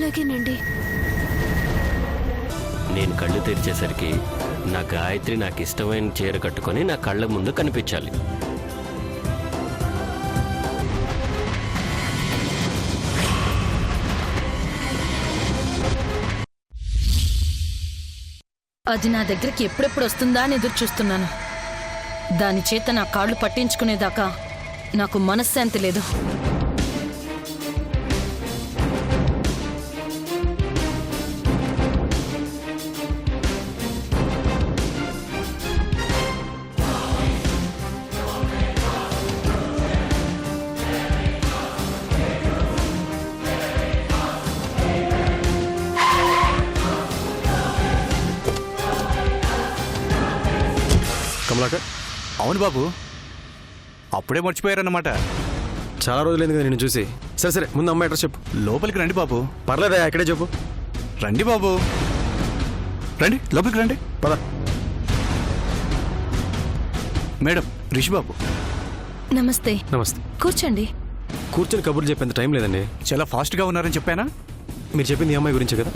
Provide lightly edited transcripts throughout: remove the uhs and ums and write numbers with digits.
అలాగేనండి. నేను కళ్ళు తెరిచేసరికి నా గాయత్రి నాకు ఇష్టమైన చీర కట్టుకొని నా కళ్ళ ముందు కనిపించాలి. అది నా దగ్గరికి ఎప్పుడెప్పుడు వస్తుందా అని ఎదురు చూస్తున్నాను. దాని చేత నా కాళ్ళు పట్టించుకునేదాకా నాకు మనశ్శాంతి లేదు. కమలాకర్, అవును బాబు, అప్పుడే మర్చిపోయారన్నమాట. చాలా రోజులైంది కదా నేను చూసి. సరే సరే, ముందు అమ్మాయి అడ్రస్ చెప్పు. లోపలికి రండి బాబు. పర్లేదా, ఇక్కడే చెప్పు. రండి బాబు, రండి లోపలికి రండి. పద. మేడం, రిషి బాబు. నమస్తే. నమస్తే. కూర్చోండి. కూర్చొని కబుర్లు చెప్పేంత టైం లేదండి. చాలా ఫాస్ట్గా ఉన్నారని చెప్పానా? మీరు చెప్పింది ఈ అమ్మాయి గురించే కదా?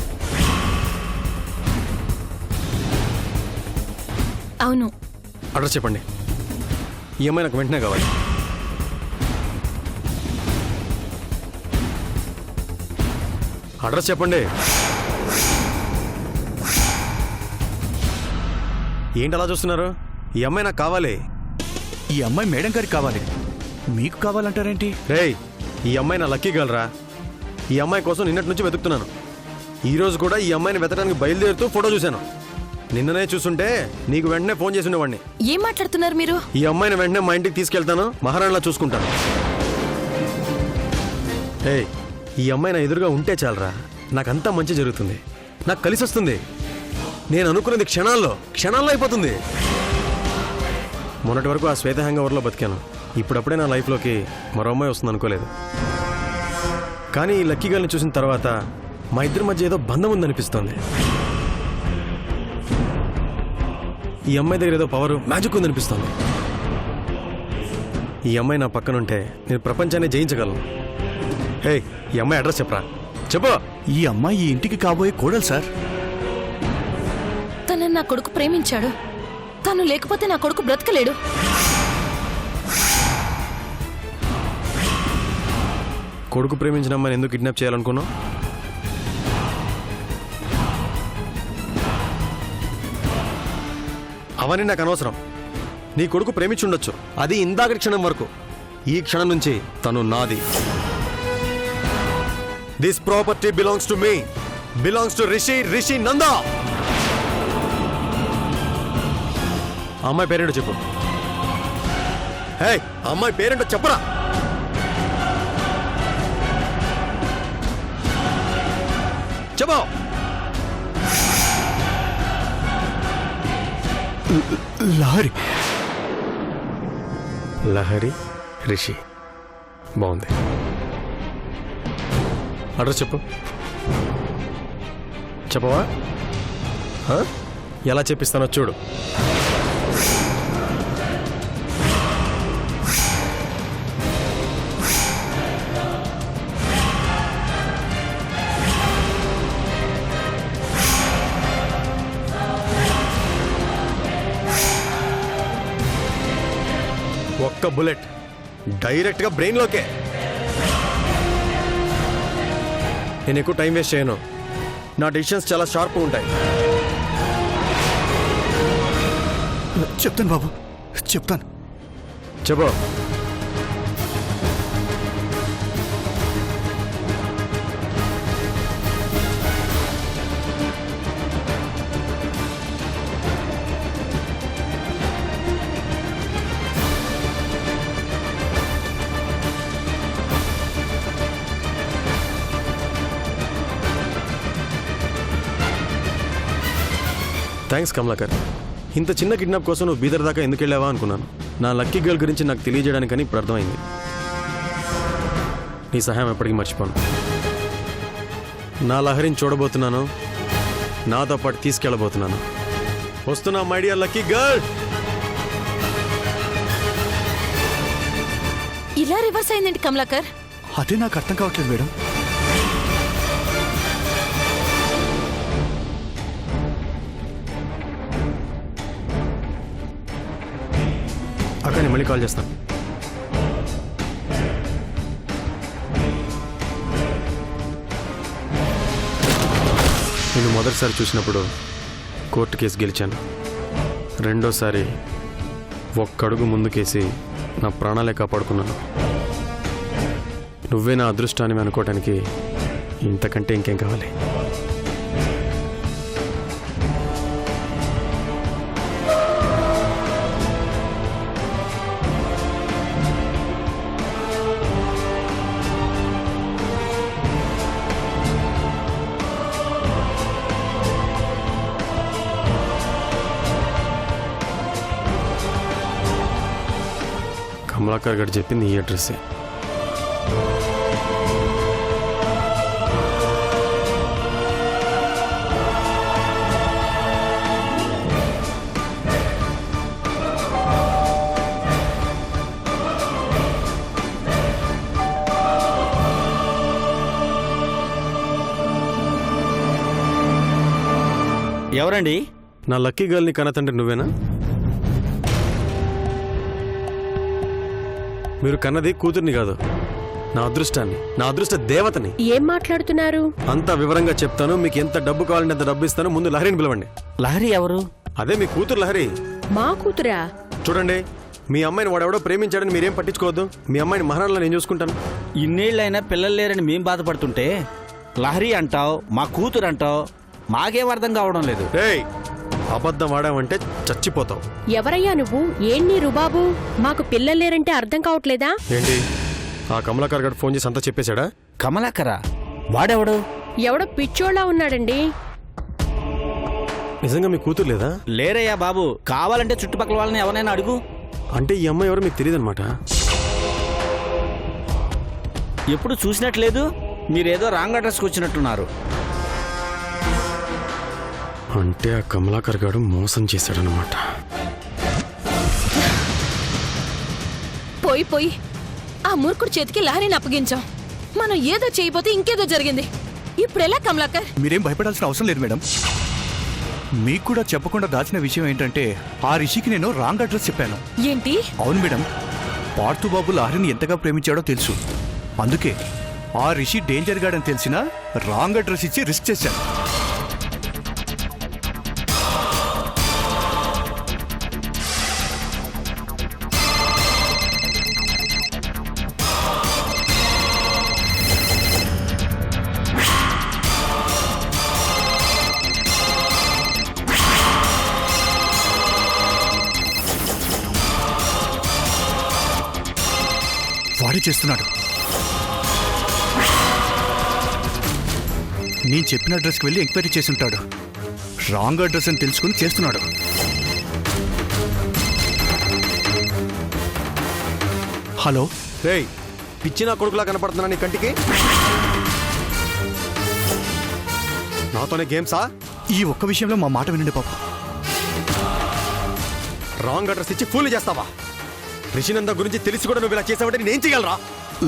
అవును. అడ్రస్ చెప్పండి. ఈ అమ్మాయి నాకు వెంటనే కావాలి. అడ్రస్ చెప్పండి. ఏంటి అలా చూస్తున్నారు? ఈ అమ్మాయి నాకు కావాలి. ఈ అమ్మాయి మేడం గారికి కావాలి, మీకు కావాలంటారేంటి? రేయ్, ఈ అమ్మాయి నా లక్కీ గర్ల్ రా. ఈ అమ్మాయి కోసం నిన్నటి నుంచి వెతుకుతున్నాను. ఈరోజు కూడా ఈ అమ్మాయిని వెతకడానికి బయలుదేరుతూ ఫోటో చూశాను. నిన్ననే చూస్తుంటే నీకు వెంటనే ఫోన్ చేసి ఉండేవాడిని. ఏం మాట్లాడుతున్నారు మీరు? ఈ అమ్మాయిని వెంటనే మా ఇంటికి తీసుకెళ్తాను, మహారాణిలా చూసుకుంటాను. ఏయ్, ఈ అమ్మాయి నా ఎదురుగా ఉంటే చాలరా, నాకంతా మంచి జరుగుతుంది, నాకు కలిసి వస్తుంది. నేను అనుకున్నది క్షణాల్లో అయిపోతుంది. మొన్నటి వరకు ఆ శ్వేత హ్యాంగ్ ఓవర్లో బతికాను. ఇప్పుడప్పుడే నా లైఫ్లోకి మరో అమ్మాయి వస్తుంది అనుకోలేదు. కానీ ఈ లక్కీ గర్ల్ని చూసిన తర్వాత మా ఇద్దరి మధ్య ఏదో బంధం ఉందనిపిస్తోంది. ఈ అమ్మాయి దగ్గర ఏదో పవర్, మ్యాజిక్ ఉందనిపిస్తోంది. ఈ అమ్మాయి నా పక్కన ఉంటే నేను ప్రపంచాన్ని జయించగలను. హే, ఈ అమ్మాయి అడ్రస్ చెప్పరా, చెప్పు. ఈ అమ్మాయి ఈ ఇంటికి కాబోయే కోడలు సార్. తనని నా కొడుకు ప్రేమించాడు. తను లేకపోతే నా కొడుకు బ్రతకలేడు. కొడుకు ప్రేమించిన అమ్మాయిని ఎందుకు కిడ్నాప్ చేయాలనుకున్నావు? అవన్నీ నాకు అనవసరం. నీ కొడుకు ప్రేమించుండొచ్చు, అది ఇందాక క్షణం వరకు. ఈ క్షణం నుంచి తను నాది. This property belongs to me, belongs to Rishi Nanda. అమ్మాయి పేరేంటో చెప్పు. హే, అమ్మాయి పేరేంటో చెప్పరా. చెప్పు. లహరి రిషి, బాగుంది. అడ్రస్ చెప్పు. చెప్పవా? ఎలా చెప్పిస్తానో చూడు. ఒక్క బుల్లెట్ డైరెక్ట్గా బ్రెయిన్లోకే. నేను ఎక్కువ టైం వేస్ట్ చేయను. నా డిసిషన్స్ చాలా షార్ప్గా ఉంటాయి. చెప్తాను బాబు, చెప్తాను. చెప్పు. థ్యాంక్స్ కమలాకర్. ఇంత చిన్న కిడ్నాప్ కోసం నువ్వు బీదర్ దాకా ఎందుకు వెళ్ళావా అనుకున్నాను. నా లక్కీ గర్ల్ గురించి నాకు తెలియజేయడానికని ఇప్పుడు అర్థమైంది. నీ సహాయం ఎప్పటికీ మర్చిపోను. నా లహరిని చూడబోతున్నాను, నాతో పాటు తీసుకెళ్ళబోతున్నాను. వస్తున్నా మై డియర్ లక్కీ గర్ల్. ఇలా రివర్స్ అయిందండి కమలాకర్. అదే నాకు అర్థం కావట్లేదు మేడం. అక్క నేను మళ్ళీ కాల్ చేస్తాను. నేను మొదటిసారి చూసినప్పుడు కోర్టు కేసు గెలిచాను. రెండోసారి ఒక్కడుగు ముందుకేసి నా ప్రాణాలే కాపాడుకున్నాను. నువ్వే నా అదృష్టాన్ని అనుకోవటానికి ఇంతకంటే ఇంకేం కావాలి? కమలాకర్ గారు చెప్పింది ఈ అడ్రస్సే. ఎవరండి? నా లక్కీ గర్ల్ని కన్నతండ్రి నువ్వేనా? మీరు కన్నది కూతుర్ని కాదు, నా అదృష్టాన్ని, నా అదృష్ట దేవతని. ఏం మాట్లాడుతున్నారు? అంతా వివరంగా చెప్తాను. మీకు ఎంత డబ్బు కావాలంటే అంత డబ్బు ఇస్తాను. ముందు లహరిని పిలవండి. లహరి ఎవరు? అదే మీ కూతురు లహరి. మా కూతురా? చూడండి, మీ అమ్మాయిని వాడెవడో ప్రేమించాడని మీరేం పట్టించుకోవద్దు. మీ అమ్మాయిని మహారాణిలో నేను చూసుకుంటాను. ఇన్నేళ్ళైనా పిల్లలు లేరని మేం బాధపడుతుంటే లహరి అంటావు, మా కూతురు అంటావు, మాకేం అర్థం కావడం లేదు. ఏయ్, అబద్ధం ఆడావంటే చచ్చిపోతావు. ఎవరయ్యా నువ్వు? ఏంటి రుబాబు? మాకు పిల్లలేరంటే అర్థం కావట్లేదా? ఏంటి, ఆ కమలాకర్ గారు ఫోన్ చేసి అంతా చెప్పేశాడా? కమలాకరా? వాడెవడు? ఎవడో పిచ్చోళ్ళ ఉన్నాడండి. నిజంగా మీ కూతురు లేదా? లేరయ్యా బాబు, కావాలంటే చుట్టుపక్కల వాళ్ళని ఎవరైనా అడుగు. అంటే ఈ అమ్మాయి ఎవరో మీకు తెలియదు అనమాట. ఎప్పుడు చూసినట్లేదు, మీరేదో రాంగ్ అడ్రస్కి వచ్చినట్టున్నారు. అంటే ఆ కమలాకర్ గారు మోసం చేశాడనమాట. పోయి పోయి ఆ మూర్ఖుడి చేతికి లహరిని అప్పగించాం. మనం ఏదో చేయబోతే ఇంకేదో జరిగింది. ఇప్పుడెలా కమలాకర్? మీరేం భయపడాల్సిన అవసరం లేదు మేడం. మీకు కూడా చెప్పకుండా దాచిన విషయం ఏంటంటే ఆ రిషికి నేను రాంగ్ అడ్రస్ చెప్పాను. ఏంటి? అవును మేడం, పార్థుబాబు లహరిని ఎంతగా ప్రేమించాడో తెలుసు. అందుకే ఆ రిషి డేంజర్ గాడని తెలిసినా రాంగ్ అడ్రస్ ఇచ్చి రిస్క్ చేశాను. వాడే చేస్తున్నాడు. నేను చెప్పిన అడ్రస్కి వెళ్ళి ఎంక్వైరీ చేసి ఉంటాడు. రాంగ్ అడ్రస్ అని తెలుసుకుని చేస్తున్నాడు. హలో. రేయ్, పిచ్చి నా కొడుకులా కనపడుతున్నా నీ కంటికి? నాతోనే గేమ్సా? ఈ ఒక్క విషయంలో మా మాట వినండి పాప. రాంగ్ అడ్రస్ ఇచ్చి ఫూల్ చేస్తావా? రిషినంద గురించి తెలిసి కూడా నువ్వు ఇలా చేసావంటే నేనేం చేయగలరా?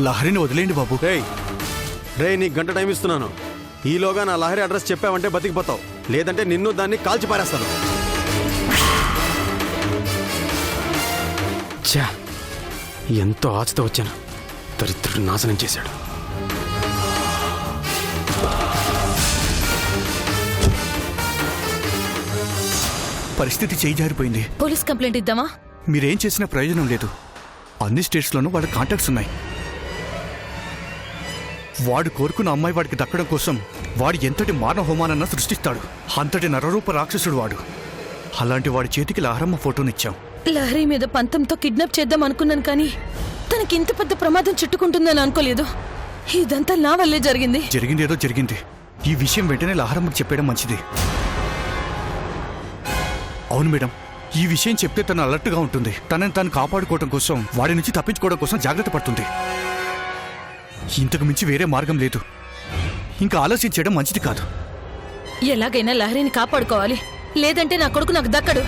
లహరిని వదిలేండి బాబు. రేయ్, నీకు గంట టైం ఇస్తున్నాను. ఈలోగా నా లహరి అడ్రస్ చెప్పావంటే బతికిపోతావు, లేదంటే నిన్ను దాన్ని కాల్చి పారేస్తాను. ఛా, ఎంతో ఆశతో వచ్చాను, దరిద్రుడు నాశనం చేశాడు. పరిస్థితి చేయి జారిపోయింది. పోలీస్ కంప్లైంట్ ఇద్దామా? మీరేం చేసినా ప్రయోజనం లేదు. అన్ని స్టేట్స్లోనూ వాళ్ళ కాంటాక్ట్స్ ఉన్నాయి. వాడు కోరుకున్న అమ్మాయి వాడికి దక్కడం కోసం వాడు ఎంతటి మానవ హోమానన్నా సృష్టిస్తాడు. అంతటి నరరూప రాక్షసుడు వాడు. అలాంటి వాడి చేతికి లహరమ్మ ఫోటోనిచ్చాం. లహరి మీద పంతంతో కిడ్నాప్ చేద్దాం అనుకున్నాను, కానీ తనకి ఇంత పెద్ద ప్రమాదం చుట్టుకుంటుందని అనుకోలేదు. ఇదంతా నా వల్లే జరిగింది. జరిగిందేదో జరిగింది. ఈ విషయం వెంటనే లహరమ్మకి చెప్పేయడం మంచిది. అవును మేడం, ఈ విషయం చెప్తే తను అలర్ట్గా ఉంటుంది. తనని తాను కాపాడుకోవడం కోసం, వాడి నుంచి తప్పించుకోవడం కోసం జాగ్రత్త పడుతుంది. ఇంతకు మించి వేరే మార్గం లేదు. ఇంకా ఆలస్యం చేయడం మంచిది కాదు. ఎలాగైనా లహరిని కాపాడుకోవాలి, లేదంటే నా కొడుకు నాకు దక్కడు.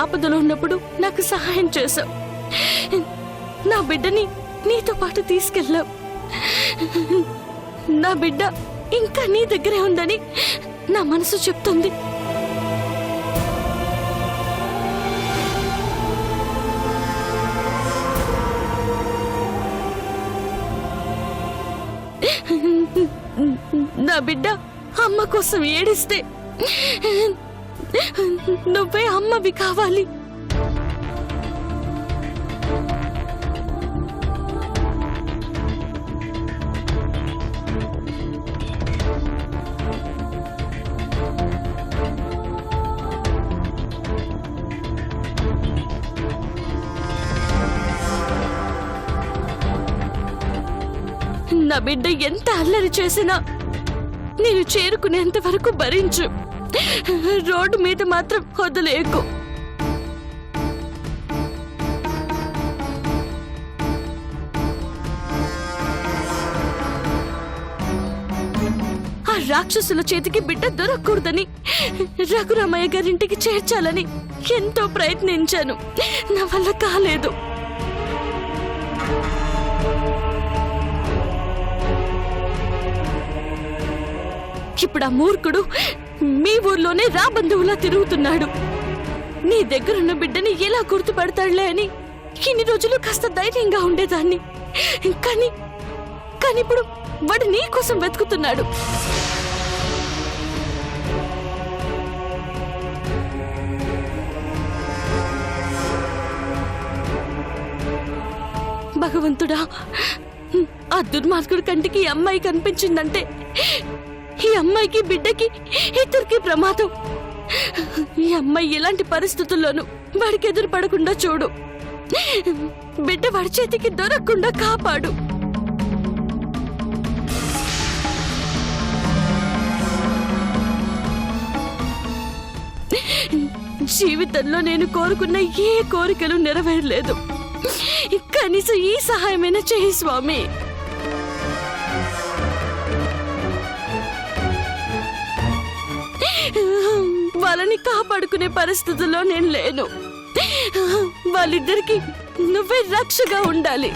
ఆపదలో ఉన్నప్పుడు నాకు సహాయం చేశావు. నా బిడ్డని నీతో పాటు తీసుకెళ్ళావు. నా బిడ్డ ఇంకా నీ దగ్గరే ఉందని నా మనసు చెప్తుంది. నా బిడ్డ అమ్మ కోసం ఏడిస్తే నువ్వే అమ్మవి కావాలి. నా బిడ్డ ఎంత అల్లరి చేసినా నేను చేరుకునేంత వరకు భరించు. రోడ్డు మీద మాత్రం వదిలేకు. ఆ రాక్షసుల చేతికి బిడ్డ దొరకకూడదని రఘురామయ్య గారింటికి చేర్చాలని ఎంతో ప్రయత్నించాను. నా వల్ల కాలేదు. ఇప్పుడు ఆ మూర్ఖుడు మీ ఊర్లోనే రాబంధువులా తిరుగుతున్నాడు. నీ దగ్గరున్న బిడ్డని ఎలా గుర్తుపడతాడులే అని ఇన్ని రోజులు కాస్త ధైర్యంగా ఉండేదాన్ని. కానీ ఇప్పుడు వాడు నీ కోసం వెతుకుతున్నాడు. భగవంతుడా, ఆ దుర్మార్గుడి కంటికి ఈ అమ్మాయి కనిపించిందంటే ఈ అమ్మాయికి బిడ్డకి ఇద్దరికి ప్రమాదం. ఈ అమ్మాయి ఎలాంటి పరిస్థితుల్లోనూ వాడికి ఎదురు పడకుండా చూడు. బిడ్డ వాడి చేతికి దొరకకుండా కాపాడు. జీవితంలో నేను కోరుకున్న ఏ కోరికలు నెరవేరలేదు. కనీసం ఈ సహాయమైనా చేయి స్వామి. వాళ్ళని కాపాడుకునే పరిస్థితుల్లో నేను లేను. వాళ్ళిద్దరికి నువ్వే రక్షగా ఉండాలి.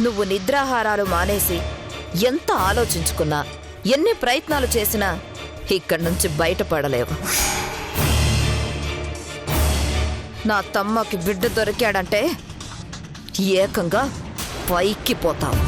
నువ్వు నిద్రాహారాలు మానేసి ఎంత ఆలోచించుకున్నా, ఎన్ని ప్రయత్నాలు చేసినా ఇక్కడి నుంచి బయటపడలేవు. నా తమ్మకి బిడ్డ దొరికాడంటే ఏకంగా పైకి పోతావు.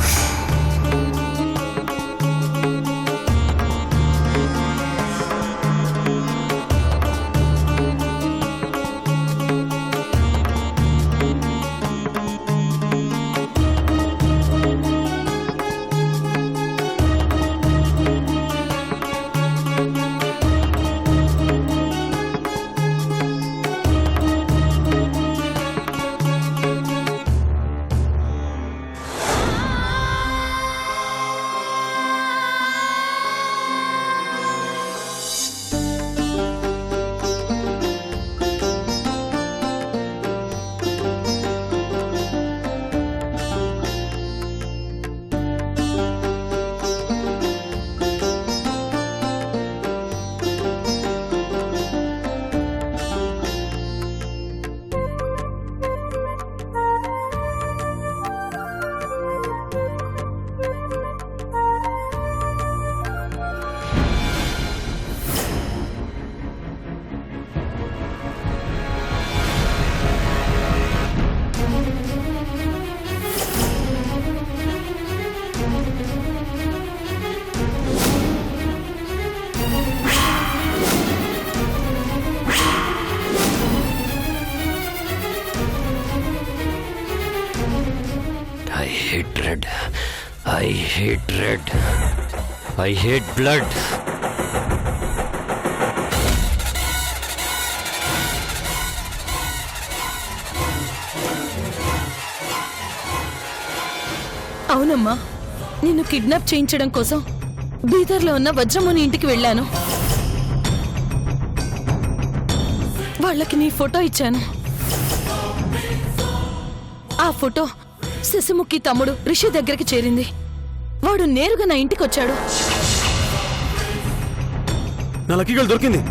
hate red. I hate red. I hate blood. అవునమ్మా, నిన్ను కిడ్నాప్ చేయించడం కోసం బీదర్లో ఉన్న వజ్రముని ఇంటికి వెళ్ళాను. వాళ్ళకి నీ ఫోటో ఇచ్చాను. ఆ ఫోటో శశిముఖి తమ్ముడు రిషి దగ్గరికి చేరింది. వాడు నేరుగా నా ఇంటికి వచ్చాడు. నా లక్కీ గర్ల్ దొరికింది.